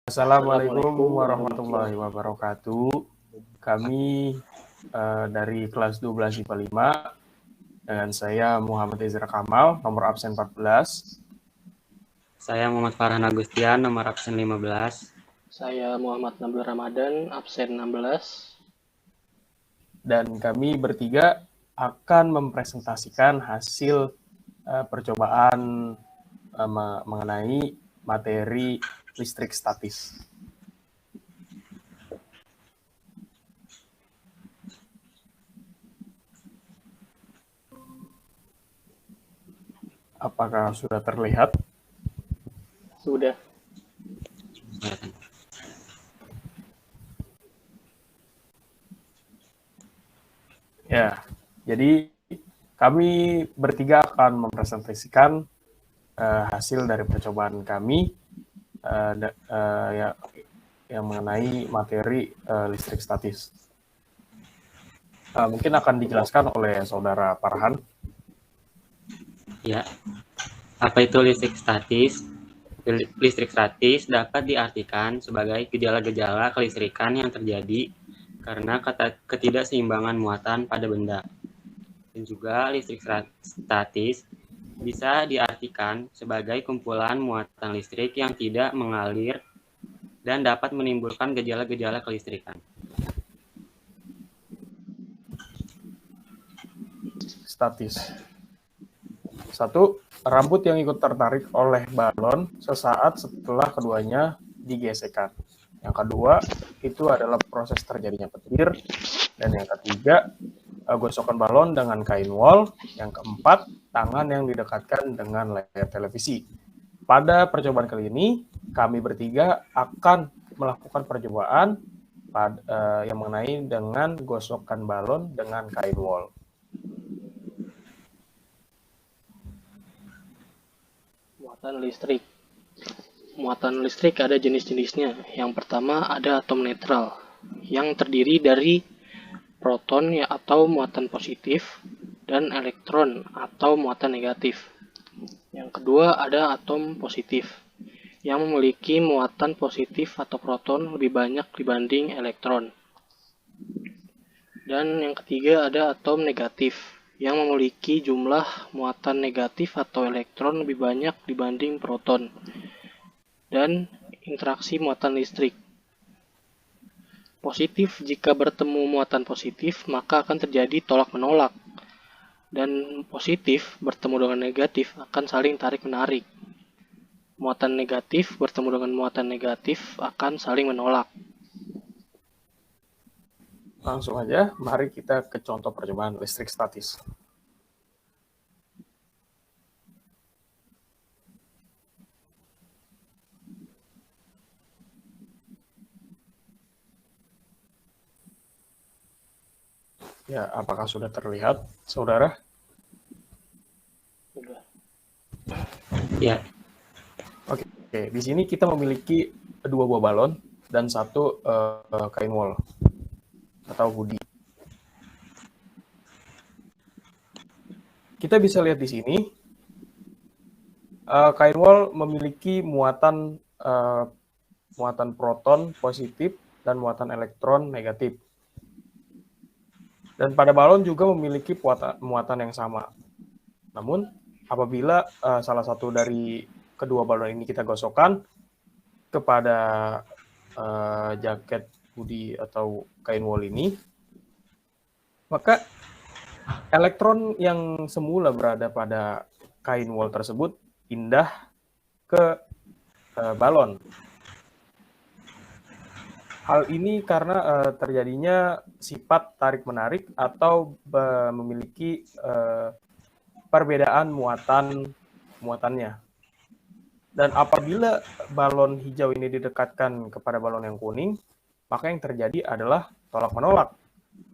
Assalamualaikum warahmatullahi wabarakatuh. Kami dari kelas 12 IPA 5 dengan saya Muhammad Ezra Kamal, nomor absen 14. Saya Muhammad Farhan Agustian, nomor absen 15. Saya Muhammad Nabil Ramadan, absen 16. Dan kami bertiga akan mempresentasikan hasil percobaan mengenai materi listrik statis. Apakah sudah terlihat? Sudah. Ya, jadi kami bertiga akan mempresentasikan hasil dari percobaan kami yang mengenai materi listrik statis. Mungkin akan dijelaskan oleh Saudara Farhan. Ya, apa itu listrik statis? Listrik statis dapat diartikan sebagai gejala-gejala kelistrikan yang terjadi karena ketidakseimbangan muatan pada benda. Dan juga listrik statis bisa diartikan sebagai kumpulan muatan listrik yang tidak mengalir dan dapat menimbulkan gejala-gejala kelistrikan. Statis. 1. Rambut yang ikut tertarik oleh balon sesaat setelah keduanya digesekkan. Yang kedua, itu adalah proses terjadinya petir. Dan yang ketiga, gosokan balon dengan kain wol. Yang keempat, tangan yang didekatkan dengan layar televisi. Pada percobaan kali ini, kami bertiga akan melakukan percobaan yang mengenai dengan gosokan balon dengan kain wol. Muatan listrik ada jenis-jenisnya. Yang pertama ada atom netral, yang terdiri dari proton atau muatan positif dan elektron atau muatan negatif. Yang kedua ada atom positif, yang memiliki muatan positif atau proton lebih banyak dibanding elektron. Dan yang ketiga ada atom negatif, yang memiliki jumlah muatan negatif atau elektron lebih banyak dibanding proton. Dan interaksi muatan listrik. Positif, jika bertemu muatan positif, maka akan terjadi tolak-menolak. Dan positif bertemu dengan negatif akan saling tarik-menarik. Muatan negatif bertemu dengan muatan negatif akan saling menolak. Langsung aja, mari kita ke contoh percobaan listrik statis. Ya, apakah sudah terlihat, saudara? Sudah. Ya. Oke, di sini kita memiliki 2 buah balon dan 1 kain wol atau hoodie. Kita bisa lihat di sini, kain wol memiliki muatan proton positif dan muatan elektron negatif. Dan pada balon juga memiliki muatan yang sama. Namun, apabila salah satu dari kedua balon ini kita gosokkan kepada jaket hoodie atau kain wol ini, maka elektron yang semula berada pada kain wol tersebut pindah ke balon. Hal ini karena terjadinya sifat tarik-menarik atau memiliki perbedaan muatannya. Dan apabila balon hijau ini didekatkan kepada balon yang kuning, maka yang terjadi adalah tolak-menolak.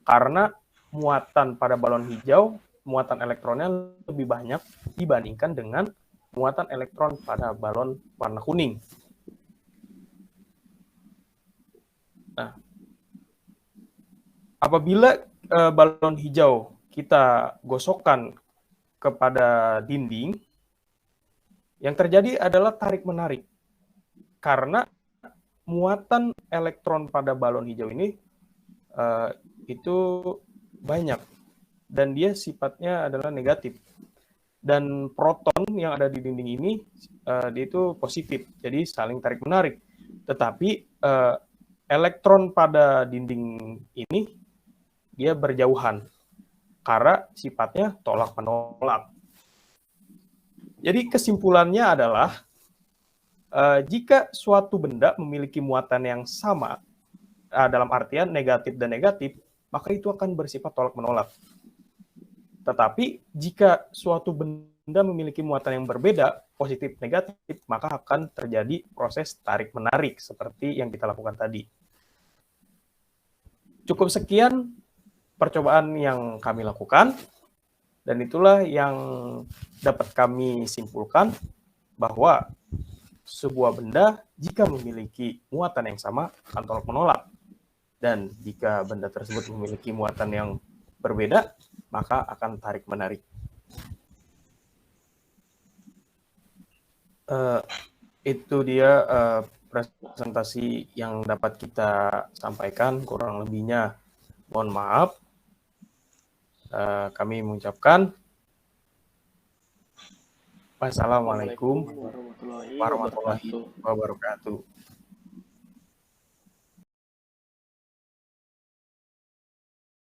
Karena muatan pada balon hijau, muatan elektronnya lebih banyak dibandingkan dengan muatan elektron pada balon warna kuning. Nah, apabila balon hijau kita gosokkan kepada dinding, yang terjadi adalah tarik-menarik. Karena muatan elektron pada balon hijau ini itu banyak dan dia sifatnya adalah negatif. Dan proton yang ada di dinding ini dia itu positif, jadi saling tarik menarik. Tetapi elektron pada dinding ini dia berjauhan karena sifatnya tolak menolak. Jadi kesimpulannya adalah jika suatu benda memiliki muatan yang sama dalam artian negatif dan negatif, maka itu akan bersifat tolak menolak. Tetapi jika suatu benda memiliki muatan yang berbeda, positif negatif, maka akan terjadi proses tarik menarik seperti yang kita lakukan tadi. Cukup sekian percobaan yang kami lakukan, dan itulah yang dapat kami simpulkan bahwa sebuah benda jika memiliki muatan yang sama akan tolak menolak, dan jika benda tersebut memiliki muatan yang berbeda maka akan tarik menarik. Itu dia presentasi yang dapat kita sampaikan, kurang lebihnya mohon maaf. Kami mengucapkan wassalamualaikum warahmatullahi wabarakatuh.